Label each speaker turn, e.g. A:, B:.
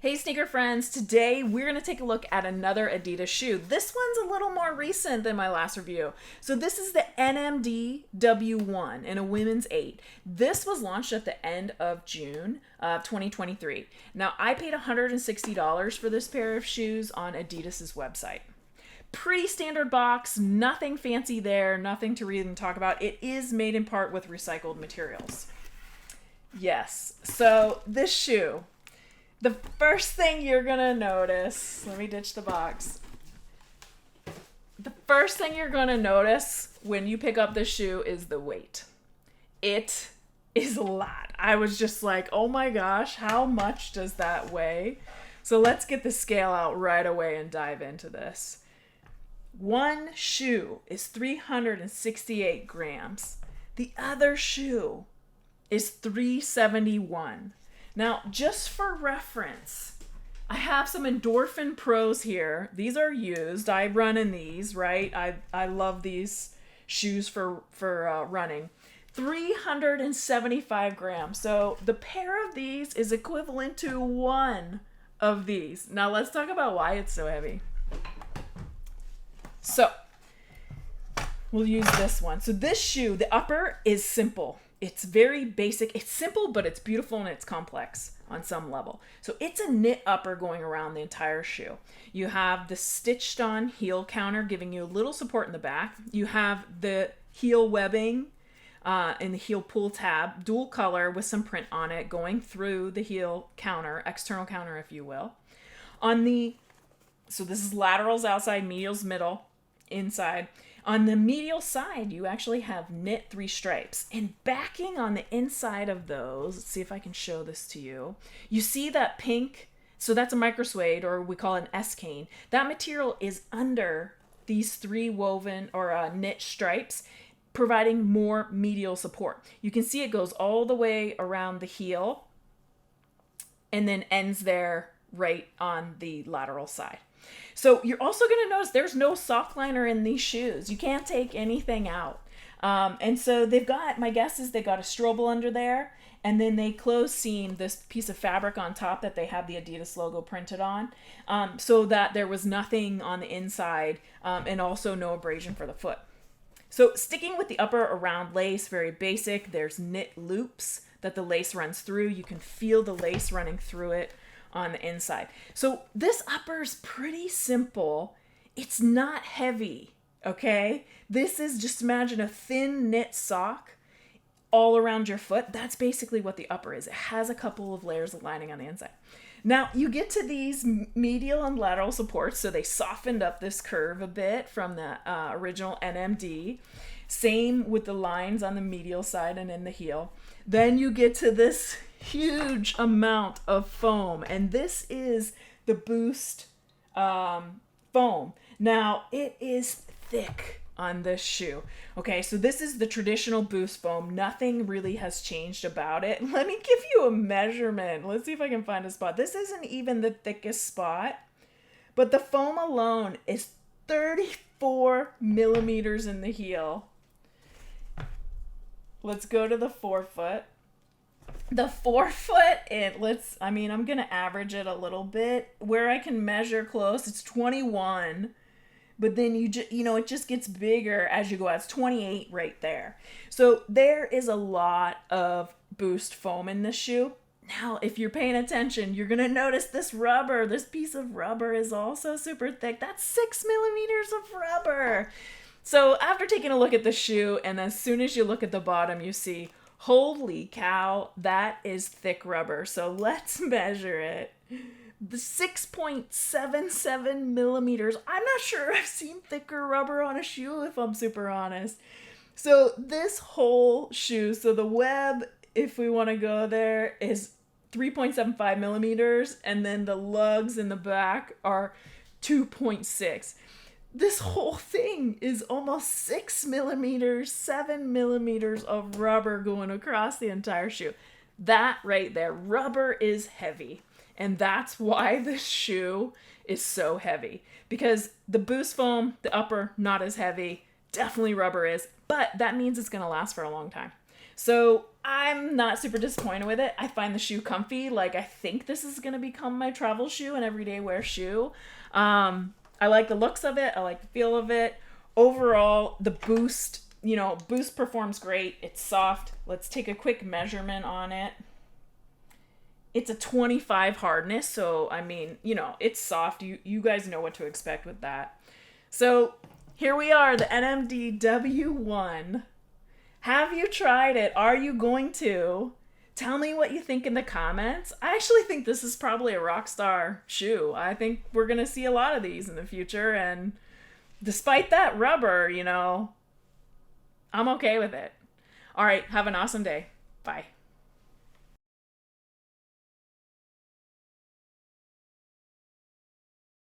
A: Hey sneaker friends, today we're going to take a look at another Adidas shoe. This one's a little more recent than my last review. So this is the NMD W1 in a women's 8. This was launched at the end of June of 2023. Now I paid $160 for this pair of shoes on Adidas's website. Pretty standard box, nothing fancy there, nothing to read and talk about. It is made in part with recycled materials. Yes, so this shoe, the first thing you're gonna notice, let me ditch the box. The first thing you're gonna notice when you pick up this shoe is the weight. It is a lot. I was just like, oh my gosh, how much does that weigh? So let's get the scale out right away and dive into this. One shoe is 368 grams. The other shoe is 371. Now, just for reference, I have some Endorphin Pros here. These are used. I run in these, right? I love these shoes for running. 375 grams. So the pair of these is equivalent to one of these. Now let's talk about why it's so heavy. So we'll use this one. So this shoe, the upper is simple. It's very basic. It's simple, but it's beautiful and it's complex on some level. So it's a knit upper going around the entire shoe. You have the stitched on heel counter giving you a little support in the back. You have the heel webbing in the heel pull tab, dual color with some print on it going through the heel counter, external counter, if you will. So this is laterals outside, medials middle, inside. On the medial side, you actually have knit 3 stripes. And backing on the inside of those, let's see if I can show this to you. You see that pink, so that's a micro suede, or we call it an S-cane. That material is under these 3 woven or knit stripes, providing more medial support. You can see it goes all the way around the heel and then ends there right on the lateral side. So you're also going to notice there's no sock liner in these shoes. You can't take anything out. And so they've got, my guess is they got a Strobel under there, and then they close seam this piece of fabric on top that they have the Adidas logo printed on, so that there was nothing on the inside, and also no abrasion for the foot. So sticking with the upper around lace, very basic. There's knit loops that the lace runs through. You can feel the lace running through it on the inside. So this upper is pretty simple. It's not heavy, okay? This is, just imagine a thin knit sock all around your foot. That's basically what the upper is. It has a couple of layers of lining on the inside. Now you get to these medial and lateral supports, so they softened up this curve a bit from the original NMD. Same with the lines on the medial side and in the heel. Then you get to this huge amount of foam, and this is the Boost foam. Now it is thick on this shoe. Okay, so this is the traditional Boost foam. Nothing really has changed about it. Let me give you a measurement. Let's see if I can find a spot. This isn't even the thickest spot, but the foam alone is 34 millimeters in the heel. Let's go to the forefoot. The forefoot, I'm going to average it a little bit. Where I can measure close, it's 21. But then it just gets bigger as you go out. It's 28 right there. So there is a lot of Boost foam in this shoe. Now, if you're paying attention, you're going to notice this rubber. This piece of rubber is also super thick. That's 6 millimeters of rubber. So after taking a look at the shoe, and as soon as you look at the bottom, you see, holy cow, that is thick rubber. So let's measure it. The 6.77 millimeters. I'm not sure I've seen thicker rubber on a shoe, if I'm super honest. So this whole shoe, so the web, if we want to go there, is 3.75 millimeters, and then the lugs in the back are 2.6. This whole thing is almost 6 millimeters, 7 millimeters of rubber going across the entire shoe. That right there, rubber is heavy. And that's why this shoe is so heavy. Because the Boost foam, the upper, not as heavy. Definitely rubber is. But that means it's going to last for a long time. So I'm not super disappointed with it. I find the shoe comfy. Like, I think this is going to become my travel shoe and everyday wear shoe. I like the looks of it. I like the feel of it. Overall, the Boost, Boost performs great. It's soft. Let's take a quick measurement on it. It's a 25 hardness, so I mean, it's soft. You guys know what to expect with that. So here we are, the NMD W1. Have you tried it? Are you going to? Tell me what you think in the comments. I actually think this is probably a rock star shoe. I think we're going to see a lot of these in the future, and despite that rubber, I'm okay with it. All right, have an awesome day. Bye.